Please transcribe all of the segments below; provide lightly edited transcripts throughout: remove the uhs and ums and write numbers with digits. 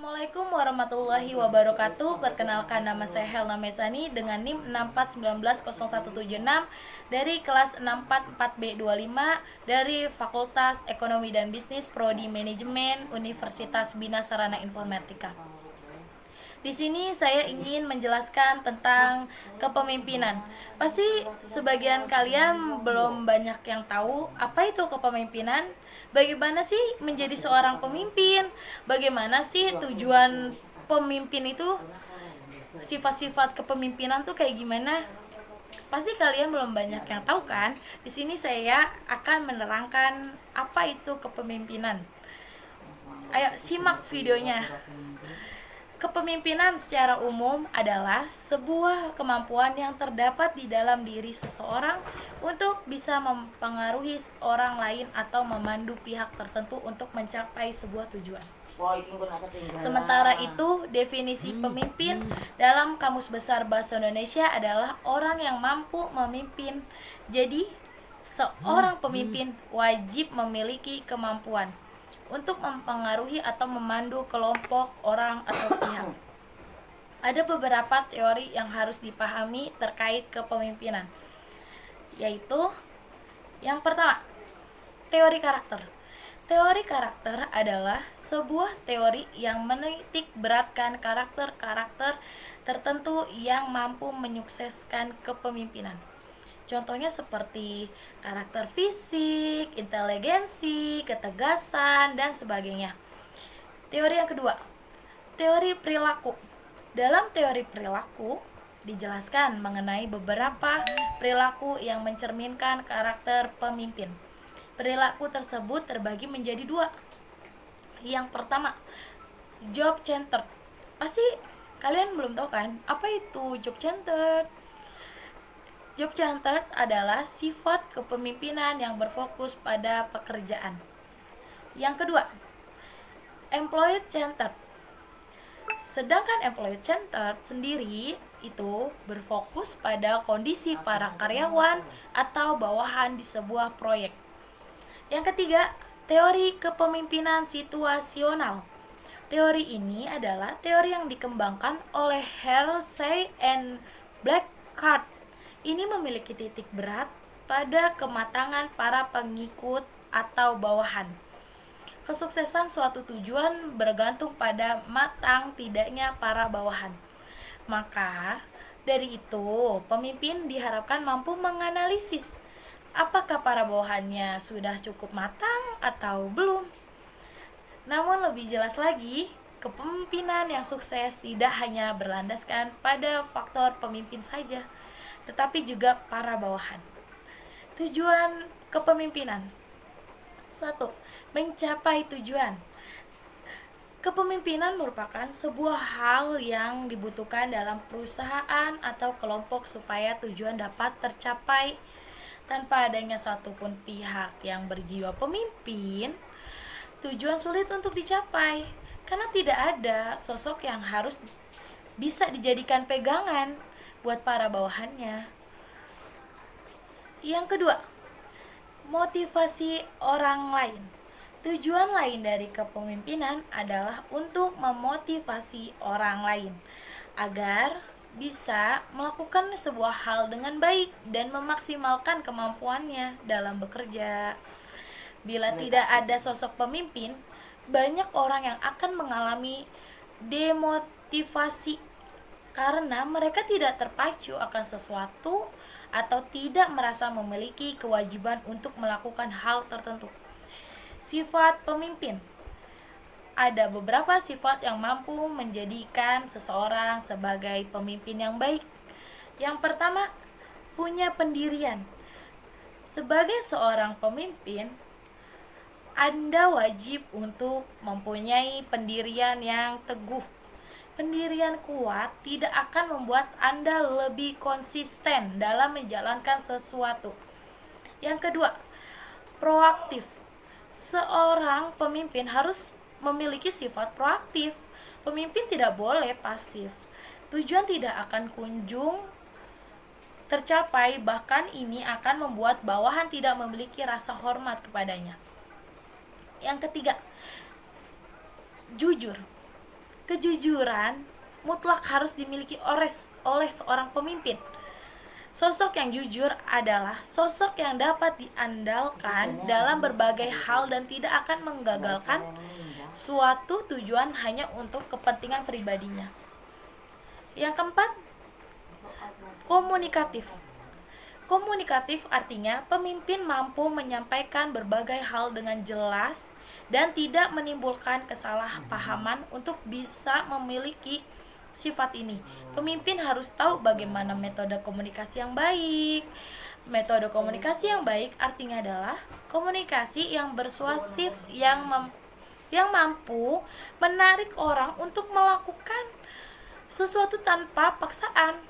Assalamualaikum warahmatullahi wabarakatuh. Perkenalkan, nama saya Helna Mesani dengan NIM 64190176 dari kelas 644B25 dari Fakultas Ekonomi dan Bisnis Prodi Manajemen Universitas Bina Sarana Informatika. Di sini saya ingin menjelaskan tentang kepemimpinan. Pasti sebagian kalian belum banyak yang tahu apa itu kepemimpinan. Bagaimana sih menjadi seorang pemimpin? Bagaimana sih tujuan pemimpin itu? Sifat-sifat kepemimpinan tuh kayak gimana? Pasti kalian belum banyak yang tahu kan? Di sini saya akan menerangkan apa itu kepemimpinan. Ayo simak videonya. Kepemimpinan secara umum adalah sebuah kemampuan yang terdapat di dalam diri seseorang untuk bisa mempengaruhi orang lain atau memandu pihak tertentu untuk mencapai sebuah tujuan. Sementara itu, definisi pemimpin dalam Kamus Besar Bahasa Indonesia adalah orang yang mampu memimpin. Jadi, seorang pemimpin wajib memiliki kemampuan untuk mempengaruhi atau memandu kelompok orang atau pihak. Ada beberapa teori yang harus dipahami terkait kepemimpinan, yaitu yang pertama, teori karakter. Teori karakter adalah sebuah teori yang menitik beratkan karakter-karakter tertentu yang mampu menyukseskan kepemimpinan. Contohnya seperti karakter fisik, inteligensi, ketegasan, dan sebagainya. Teori yang kedua, teori perilaku. Dalam teori perilaku dijelaskan mengenai beberapa perilaku yang mencerminkan karakter pemimpin. Perilaku tersebut terbagi menjadi dua. Yang pertama, job centered. Pasti kalian belum tahu kan, apa itu job centered? Job centered adalah sifat kepemimpinan yang berfokus pada pekerjaan. Yang kedua, employee centered. Sedangkan employee centered sendiri itu berfokus pada kondisi para karyawan atau bawahan di sebuah proyek. Yang ketiga, teori kepemimpinan situasional. Teori ini adalah teori yang dikembangkan oleh Hersey and Blackard. Ini memiliki titik berat pada kematangan para pengikut atau bawahan. Kesuksesan suatu tujuan bergantung pada matang tidaknya para bawahan. Maka, dari itu, pemimpin diharapkan mampu menganalisis apakah para bawahannya sudah cukup matang atau belum. Namun lebih jelas lagi, kepemimpinan yang sukses tidak hanya berlandaskan pada faktor pemimpin saja, tetapi juga para bawahan. Tujuan kepemimpinan. 1. Mencapai tujuan. Kepemimpinan merupakan sebuah hal yang dibutuhkan dalam perusahaan atau kelompok supaya tujuan dapat tercapai. Tanpa adanya satupun pihak yang berjiwa pemimpin, tujuan sulit untuk dicapai karena tidak ada sosok yang harus bisa dijadikan pegangan buat para bawahannya. Yang kedua, motivasi orang lain. Tujuan lain dari kepemimpinan adalah untuk memotivasi orang lain agar bisa melakukan sebuah hal dengan baik dan memaksimalkan kemampuannya dalam bekerja. Bila tidak ada sosok pemimpin, banyak orang yang akan mengalami demotivasi karena mereka tidak terpacu akan sesuatu atau tidak merasa memiliki kewajiban untuk melakukan hal tertentu. Sifat pemimpin. Ada beberapa sifat yang mampu menjadikan seseorang sebagai pemimpin yang baik. Yang pertama, punya pendirian. Sebagai seorang pemimpin, Anda wajib untuk mempunyai pendirian yang teguh. Pendirian kuat tidak akan membuat Anda lebih konsisten dalam menjalankan sesuatu. Yang kedua, proaktif. Seorang pemimpin harus memiliki sifat proaktif. Pemimpin tidak boleh pasif. Tujuan tidak akan kunjung tercapai, bahkan ini akan membuat bawahan tidak memiliki rasa hormat kepadanya. Yang ketiga, jujur. Kejujuran mutlak harus dimiliki oleh seorang pemimpin. Sosok yang jujur adalah sosok yang dapat diandalkan dalam berbagai hal dan tidak akan menggagalkan suatu tujuan hanya untuk kepentingan pribadinya. Yang keempat, komunikatif. Komunikatif artinya pemimpin mampu menyampaikan berbagai hal dengan jelas dan tidak menimbulkan kesalahpahaman. Untuk bisa memiliki sifat ini, pemimpin harus tahu bagaimana metode komunikasi yang baik. Metode komunikasi yang baik artinya adalah komunikasi yang persuasif, yang mampu menarik orang untuk melakukan sesuatu tanpa paksaan.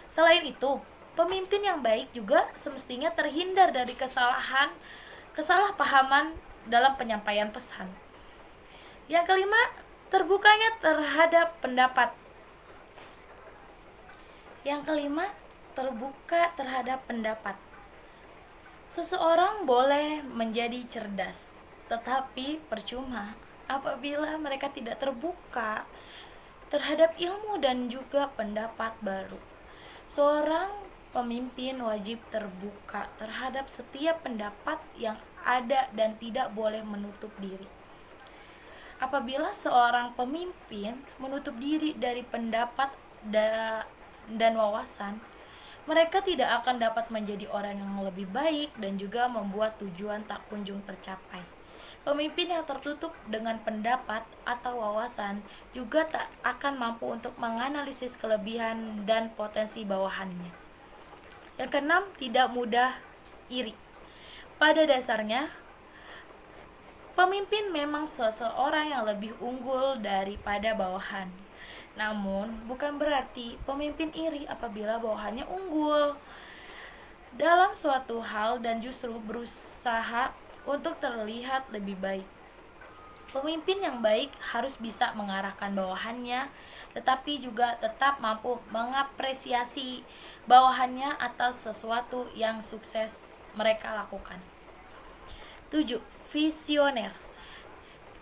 Selain itu, pemimpin yang baik juga semestinya terhindar dari kesalahpahaman dalam penyampaian pesan. Yang kelima, terbukanya terhadap pendapat. Yang kelima, terbuka terhadap pendapat. Seseorang boleh menjadi cerdas, tetapi percuma apabila mereka tidak terbuka terhadap ilmu dan juga pendapat baru. Seorang pemimpin wajib terbuka terhadap setiap pendapat yang ada dan tidak boleh menutup diri. Apabila seorang pemimpin menutup diri dari pendapat dan wawasan, mereka tidak akan dapat menjadi orang yang lebih baik dan juga membuat tujuan tak kunjung tercapai. Pemimpin yang tertutup dengan pendapat atau wawasan juga tak akan mampu untuk menganalisis kelebihan dan potensi bawahannya. Yang keenam, tidak mudah iri. Pada dasarnya, pemimpin memang seseorang yang lebih unggul daripada bawahan. Namun, bukan berarti pemimpin iri apabila bawahannya unggul dalam suatu hal dan justru berusaha untuk terlihat lebih baik. Pemimpin yang baik harus bisa mengarahkan bawahannya, tetapi juga tetap mampu mengapresiasi bawahannya atas sesuatu yang sukses mereka lakukan. 7. Visioner.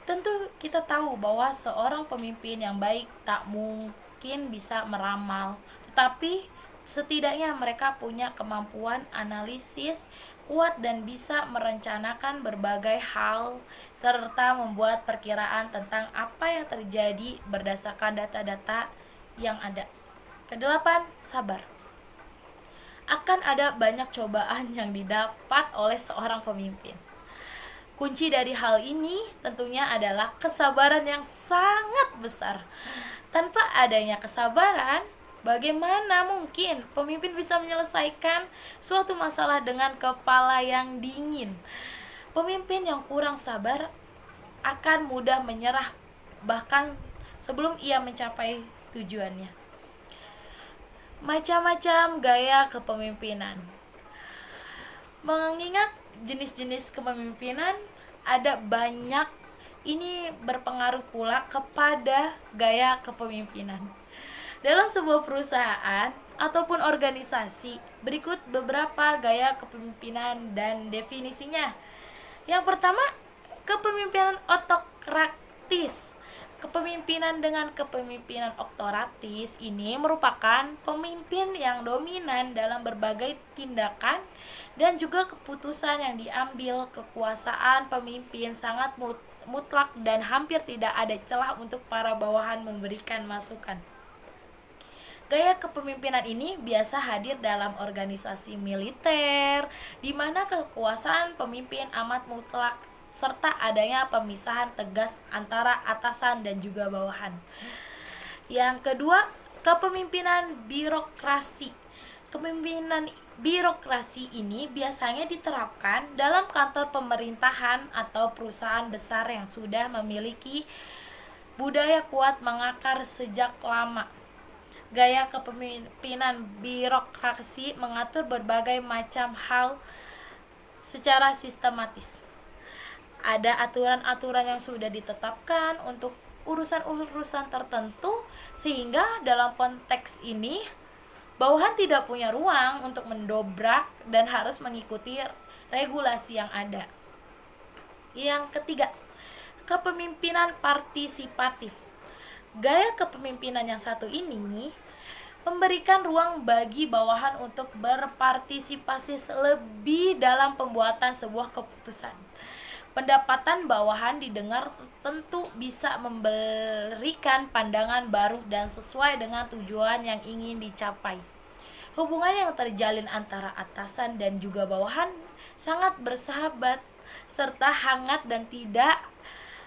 Tentu kita tahu bahwa seorang pemimpin yang baik tak mungkin bisa meramal, tetapi setidaknya mereka punya kemampuan analisis kuat dan bisa merencanakan berbagai hal serta membuat perkiraan tentang apa yang terjadi berdasarkan data-data yang ada. Kedelapan, sabar. Akan ada banyak cobaan yang didapat oleh seorang pemimpin. Kunci dari hal ini tentunya adalah kesabaran yang sangat besar. Tanpa adanya kesabaran, bagaimana mungkin pemimpin bisa menyelesaikan suatu masalah dengan kepala yang dingin? Pemimpin yang kurang sabar akan mudah menyerah bahkan sebelum ia mencapai tujuannya. Macam-macam gaya kepemimpinan. Mengingat jenis-jenis kepemimpinan ada banyak, ini berpengaruh pula kepada gaya kepemimpinan. Dalam sebuah perusahaan ataupun organisasi, berikut beberapa gaya kepemimpinan dan definisinya. Yang pertama, kepemimpinan otokratis. Kepemimpinan dengan kepemimpinan otoratis ini merupakan pemimpin yang dominan dalam berbagai tindakan dan juga keputusan yang diambil. Kekuasaan pemimpin sangat mutlak dan hampir tidak ada celah untuk para bawahan memberikan masukan. Gaya kepemimpinan ini biasa hadir dalam organisasi militer, di mana kekuasaan pemimpin amat mutlak serta adanya pemisahan tegas antara atasan dan juga bawahan. Yang kedua, kepemimpinan birokrasi. Kepemimpinan birokrasi ini biasanya diterapkan dalam kantor pemerintahan atau perusahaan besar yang sudah memiliki budaya kuat mengakar sejak lama. Gaya kepemimpinan birokrasi mengatur berbagai macam hal secara sistematis. Ada aturan-aturan yang sudah ditetapkan untuk urusan-urusan tertentu, sehingga dalam konteks ini bawahan tidak punya ruang untuk mendobrak dan harus mengikuti regulasi yang ada. Yang ketiga, kepemimpinan partisipatif. Gaya kepemimpinan yang satu ini memberikan ruang bagi bawahan untuk berpartisipasi lebih dalam pembuatan sebuah keputusan. Pendapatan bawahan didengar tentu bisa memberikan pandangan baru dan sesuai dengan tujuan yang ingin dicapai. Hubungan yang terjalin antara atasan dan juga bawahan sangat bersahabat serta hangat dan tidak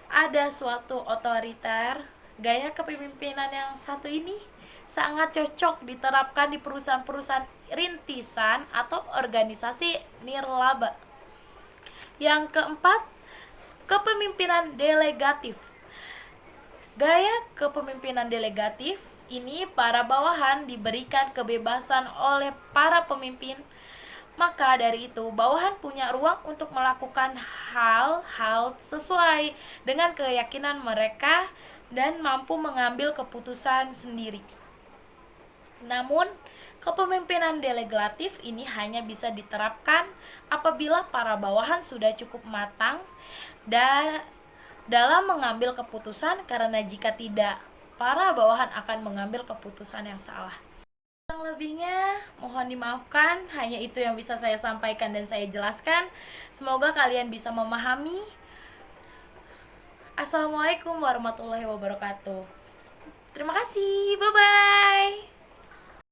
ada suatu otoriter. Gaya kepemimpinan yang satu ini sangat cocok diterapkan di perusahaan-perusahaan rintisan atau organisasi nirlaba. Yang keempat, kepemimpinan delegatif. Gaya kepemimpinan delegatif ini para bawahan diberikan kebebasan oleh para pemimpin. Maka dari itu, bawahan punya ruang untuk melakukan hal-hal sesuai dengan keyakinan mereka dan mampu mengambil keputusan sendiri. Namun, kepemimpinan delegatif ini hanya bisa diterapkan apabila para bawahan sudah cukup matang dan dalam mengambil keputusan, karena jika tidak, para bawahan akan mengambil keputusan yang salah. Kurang lebihnya mohon dimaafkan, hanya itu yang bisa saya sampaikan dan saya jelaskan. Semoga kalian bisa memahami. Assalamualaikum warahmatullahi wabarakatuh. Terima kasih, bye bye.